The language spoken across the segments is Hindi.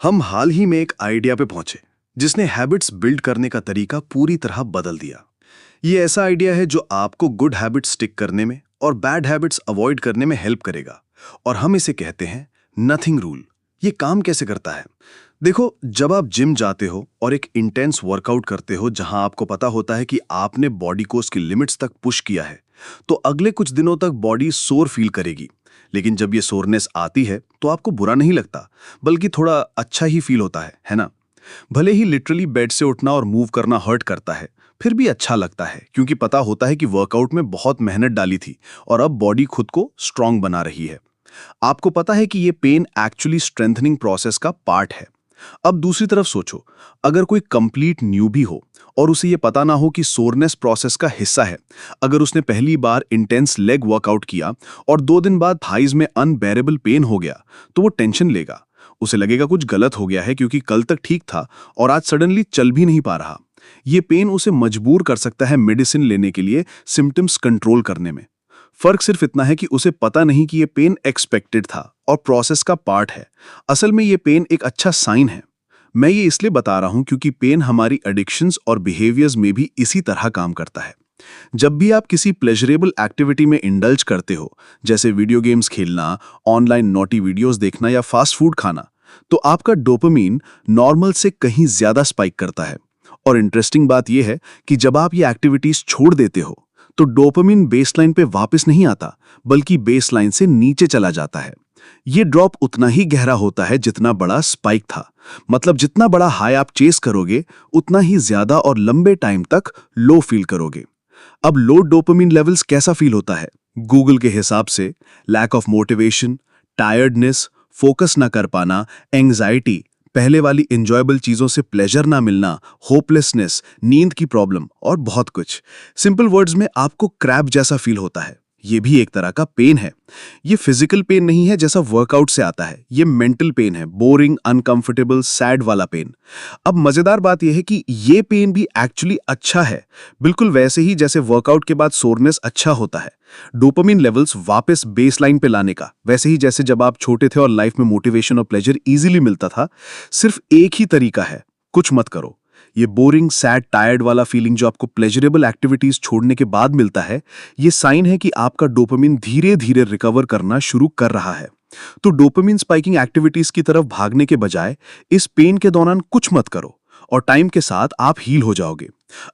हम हाल ही में एक आइडिया पे पहुंचे जिसने हैबिट्स बिल्ड करने का तरीका पूरी तरह बदल दिया। ये ऐसा आइडिया है जो आपको गुड हैबिट्स स्टिक करने में और बैड हैबिट्स अवॉइड करने में हेल्प करेगा, और हम इसे कहते हैं नथिंग रूल। ये काम कैसे करता है? देखो, जब आप जिम जाते हो और एक इंटेंस वर्कआउट करते हो जहां आपको पता होता है कि आपने बॉडी को उसकी लिमिट्स तक पुश किया है, तो अगले कुछ दिनों तक बॉडी सोर फील करेगी। लेकिन जब ये सोरनेस आती है तो आपको बुरा नहीं लगता, बल्कि थोड़ा अच्छा ही फील होता है ना? भले ही लिटरली बेड से उठना और मूव करना हर्ट करता है, फिर भी अच्छा लगता है क्योंकि पता होता है कि वर्कआउट में बहुत मेहनत डाली थी और अब बॉडी खुद को स्ट्रांग बना रही है। आपको पता है कि ये पेन एक्चुअली स्ट्रेंथनिंग प्रोसेस का पार्ट है। अब दूसरी तरफ सोचो, अगर कोई कंप्लीट न्यूबी हो और उसे ये पता ना हो कि सोरनेस प्रोसेस का हिस्सा है, अगर उसने पहली बार इंटेंस लेग वर्कआउट किया और 2 दिन बाद थाइज में अनबेरेबल पेन हो गया, तो वो टेंशन लेगा। उसे लगेगा कुछ गलत हो गया है क्योंकि कल तक ठीक था और आज सडनली चल भी नहीं पा रहा। ये पेन उसे मजबूर कर सकता है मेडिसिन लेने के लिए, सिम्टम्स कंट्रोल करने में। फर्क सिर्फ इतना है कि उसे पता नहीं कि ये पेन एक्सपेक्टेड था और प्रोसेस का पार्ट है। असल में ये पेन एक अच्छा साइन है। मैं ये इसलिए बता रहा हूं क्योंकि पेन हमारी एडिक्शंस और बिहेवियर्स में भी इसी तरह काम करता है। जब भी आप किसी प्लेजरेबल एक्टिविटी में इंडल्ज करते हो, जैसे वीडियो गेम्स खेलना, ऑनलाइन नॉटी वीडियोस देखना या फास्ट फूड खाना, तो आपका डोपामिन नॉर्मल से कहीं ज्यादा स्पाइक करता है। और इंटरेस्टिंग बात यह है कि जब आप ये एक्टिविटीज छोड़ देते हो तो डोपामिन बेसलाइन पे वापस नहीं आता, बल्कि बेसलाइन से नीचे चला जाता है। ये ड्रॉप उतना ही गहरा होता है जितना बड़ा स्पाइक था। मतलब जितना बड़ा हाई आप चेस करोगे, उतना ही ज्यादा और लंबे टाइम तक लो फील करोगे। अब लो डोपामिन लेवल्स कैसा फील होता है? गूगल के हिसाब से lack of motivation, tiredness, focus ना कर पाना, एंग्जाइटी, पहले वाली एंजॉयबल चीजों से प्लेजर ना मिलना, होपलेसनेस, नींद की प्रॉब्लम और बहुत कुछ। सिंपल वर्ड्स में आपको क्रैब जैसा फील होता है। ये भी एक तरह का पेन है। ये फिजिकल पेन नहीं है जैसा वर्कआउट से आता है, ये मेंटल पेन है, बोरिंग, अनकंफर्टेबल, सैड वाला पेन। अब मजेदार बात यह है कि ये पेन भी एक्चुअली अच्छा है, बिल्कुल वैसे ही जैसे वर्कआउट के बाद सोरनेस अच्छा होता है। डोपामिन लेवल्स वापस बेसलाइन पे लाने का, वैसे ही जैसे जब आप छोटे थे और लाइफ में मोटिवेशन और प्लेजर इजीली मिलता था। सिर्फ एक ही तरीका है, कुछ मत करो। ये बोरिंग, सैड, टायर्ड वाला फीलिंग जो आपको प्लेजरेबल एक्टिविटीज छोड़ने के बाद मिलता है, ये साइन है कि आपका डोपामिन धीरे धीरे रिकवर करना शुरू कर रहा है। तो डोपामिन स्पाइकिंग एक्टिविटीज की तरफ भागने के बजाय इस पेन के दौरान कुछ मत करो और टाइम के साथ आप हील हो जाओगे।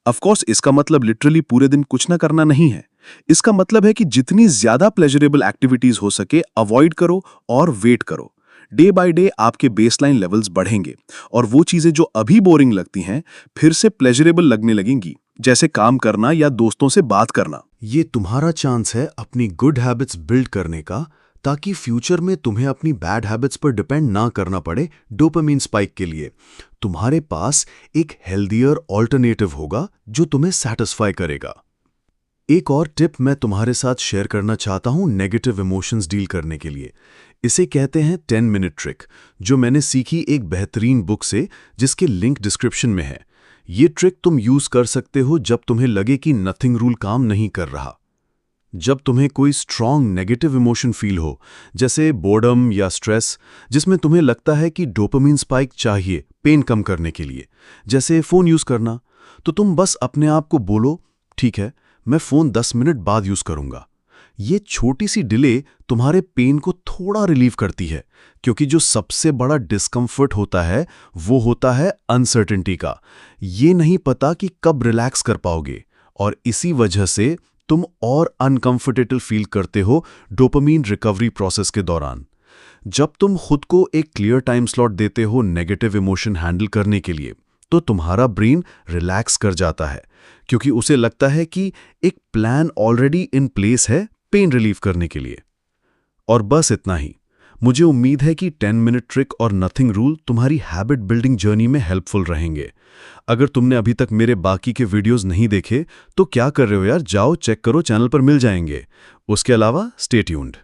ऑफ कोर्स इसका मतलब लिटरली पूरे दिन कुछ ना करना नहीं है। इसका मतलब है कि जितनी ज्यादा प्लेजरेबल एक्टिविटीज हो सके अवॉइड करो और वेट करो। डे बाय डे आपके बेसलाइन लेवल्स बढ़ेंगे और वो चीजें जो अभी बोरिंग लगती हैं फिर से प्लेजरेबल लगने लगेंगी, जैसे काम करना या दोस्तों से बात करना। ये तुम्हारा चांस है अपनी गुड हैबिट्स बिल्ड करने का, ताकि फ्यूचर में तुम्हें अपनी बैड हैबिट्स पर डिपेंड ना करना पड़े डोपामिन स्पाइक के लिए। तुम्हारे पास एक हेल्दियर ऑल्टरनेटिव होगा जो तुम्हें सेटिस्फाई करेगा। एक और टिप मैं तुम्हारे साथ शेयर करना चाहता हूं नेगेटिव इमोशंस डील करने के लिए। इसे कहते हैं 10 मिनट ट्रिक, जो मैंने सीखी एक बेहतरीन बुक से जिसके लिंक डिस्क्रिप्शन में है। ये ट्रिक तुम यूज कर सकते हो जब तुम्हें लगे कि नथिंग रूल काम नहीं कर रहा। जब तुम्हें कोई स्ट्रॉन्ग नेगेटिव इमोशन फील हो, जैसे बोर्डम या स्ट्रेस, जिसमें तुम्हें लगता है कि डोपामिन स्पाइक चाहिए पेन कम करने के लिए, जैसे फोन यूज करना, तो तुम बस अपने आप को बोलो, ठीक है, मैं फोन 10 मिनट बाद यूज करूंगा। ये छोटी सी डिले तुम्हारे पेन को थोड़ा रिलीव करती है, क्योंकि जो सबसे बड़ा डिस्कम्फर्ट होता है वो होता है अनसर्टेनिटी का। ये नहीं पता कि कब रिलैक्स कर पाओगे, और इसी वजह से तुम और अनकंफर्टेबल फील करते हो डोपामिन रिकवरी प्रोसेस के दौरान। जब तुम खुद को एक क्लियर टाइम स्लॉट देते हो नेगेटिव इमोशन हैंडल करने के लिए, तो तुम्हारा ब्रेन रिलैक्स कर जाता है, क्योंकि उसे लगता है कि एक प्लान ऑलरेडी इन प्लेस है पेन रिलीव करने के लिए। और बस इतना ही। मुझे उम्मीद है कि 10 मिनट ट्रिक और नथिंग रूल तुम्हारी हैबिट बिल्डिंग जर्नी में हेल्पफुल रहेंगे। अगर तुमने अभी तक मेरे बाकी के वीडियोस नहीं देखे तो क्या कर रहे हो यार, जाओ चेक करो, चैनल पर मिल जाएंगे। उसके अलावा स्टे ट्यून्ड।